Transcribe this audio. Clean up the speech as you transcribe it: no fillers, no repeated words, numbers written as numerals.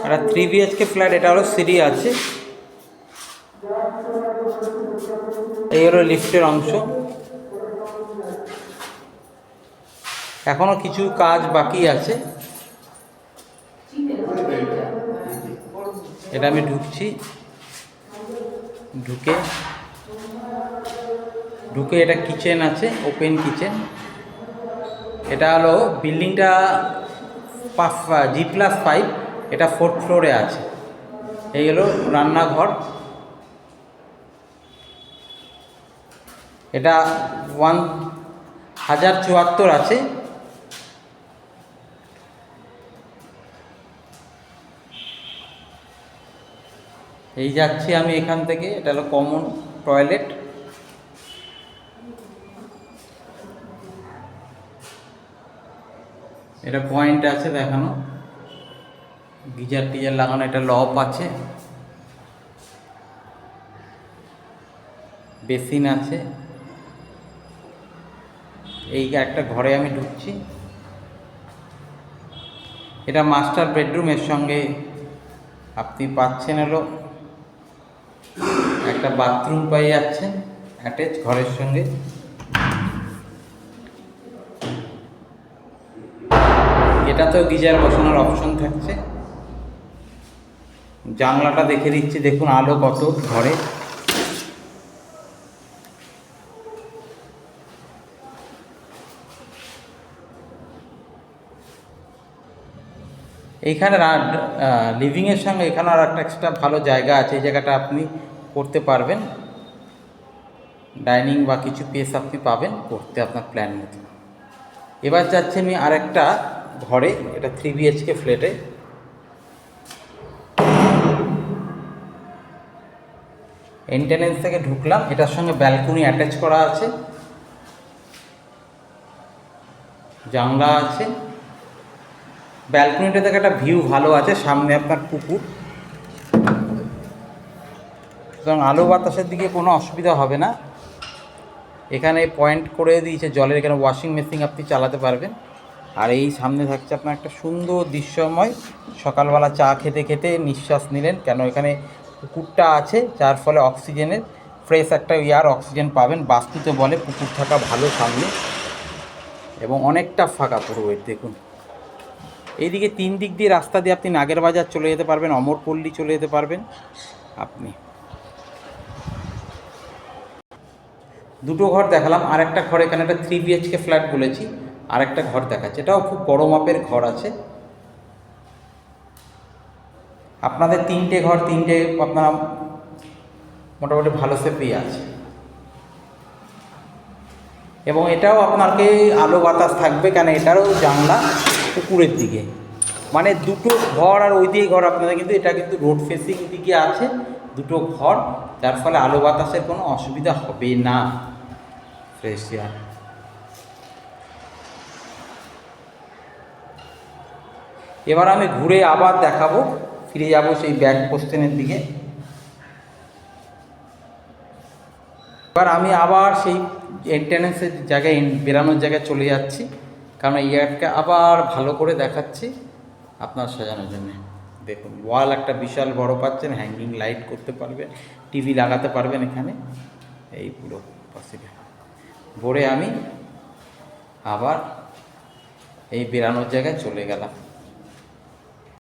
একটা 3 BHK flat. এটা হলো সিঁড়ি আছে, এই হলো লিফটের অংশ। এখনো কিছু কাজ বাকি আছে। এটা আমি ঢুকছি, ঢুকে এটা কিচেন আছে, ওপেন কিচেন। এটা হলো বিল্ডিংটা G+5, এটা 4th ফ্লোরে আছে। এই হলো রান্নাঘর। এটা 1074 আছে। এই যাচ্ছি আমি এখান থেকে। এটা হলো কমন টয়লেট। এটা পয়েন্ট আছে দেখানো, গিজার টিজার লাগানো, এটা লক আছে, বেসিন আছে। এই একটা ঘরে আমি ঢুকছি। এটা মাস্টার বেডরুম। এর সঙ্গে আপনি পাচ্ছেন হলো একটা বাথরুম পাই যাচ্ছেন অ্যাটাচ ঘরের সঙ্গে। এটাতেও গিজার বসানোর অপশন থাকছে। জানলাটা দেখে দিচ্ছি, দেখুন আলো কত ঘরে। এইখানে লিভিংয়ের সঙ্গে এখানে আর একটা এক্সট্রা ভালো জায়গা আছে। এই জায়গাটা আপনি করতে পারবেন, ডাইনিং বা কিছু পেস আপনি পাবেন করতে আপনার প্ল্যান মতো। এবার যাচ্ছি আমি আরেকটা ঘরে, এটা 3 বিএইচকে ফ্ল্যাটে। এন্ট্রান্স থেকে ঢুকলাম, এটার সঙ্গে ব্যালকনি অ্যাটাচ করা আছে, জানলা আছে। ব্যালকনিটা থেকে একটা ভিউ ভালো আছে, সামনে আপনার পুকুর, সুতরাং আলো বাতাসের দিকে কোনো অসুবিধা হবে না। এখানে পয়েন্ট করে দিয়েছে জলের, এখানে ওয়াশিং মেশিন আপনি চালাতে পারবেন। আর এই সামনে থাকছে আপনার একটা সুন্দর দৃশ্যময়, সকালবেলা চা খেতে খেতে নিঃশ্বাস নিলেন, কেন এখানে পুকুরটা আছে, যার ফলে অক্সিজেনের ফ্রেশ একটা এয়ার অক্সিজেন পাবেন। বাস্তুতে বলে পুকুর থাকা ভালো সামনে, এবং অনেকটা ফাঁকা পুরো। দেখুন এইদিকে 3 দিক দিয়ে রাস্তা দিয়ে আপনি নাগেরবাজার চলে যেতে পারবেন, অমরপল্লী চলে যেতে পারবেন আপনি। দুটো ঘর দেখালাম, আরেকটা ঘর এখানে একটা 3 বিএইচকে ফ্ল্যাট বলেছি, আরেকটা ঘর দেখাচ্ছে। এটাও খুব বড় মাপের ঘর আছে। আপনাদের 3টে ঘর, 3টে আপনারা মোটামুটি ভালো সে পেয়ে আছে। এবং এটাও আপনাকে আলো বাতাস থাকবে, কেন এটারও জানলা পুকুরের দিকে, মানে দুটো ঘর আর ওই দিকে ঘর আপনাদের, কিন্তু এটা কিন্তু রোড ফেসিং দিকে আছে দুটো ঘর, যার ফলে আলো বাতাসের কোনো অসুবিধা হবে না। Fresh air. এবার আমি ঘুরে আবার দেখাবো, ফিরে যাব সেই ব্যাক পোস্টেনের দিকে। এবার আমি আবার সেই এন্ট্রান্সের জায়গায়, বেরানোর জায়গায় চলে যাচ্ছি, কারণ ইয়ারকে আবার ভালো করে দেখাচ্ছি আপনার সাজানোর জন্য। দেখুন ওয়াল একটা বিশাল বড় পাচ্ছেন, হ্যাঙ্গিং লাইট করতে পারবেন, টিভি লাগাতে পারবেন এখানে, এই পুরো পসিবল। ভোরে আমি আবার এই বেরানোর জায়গায় চলে গেলাম।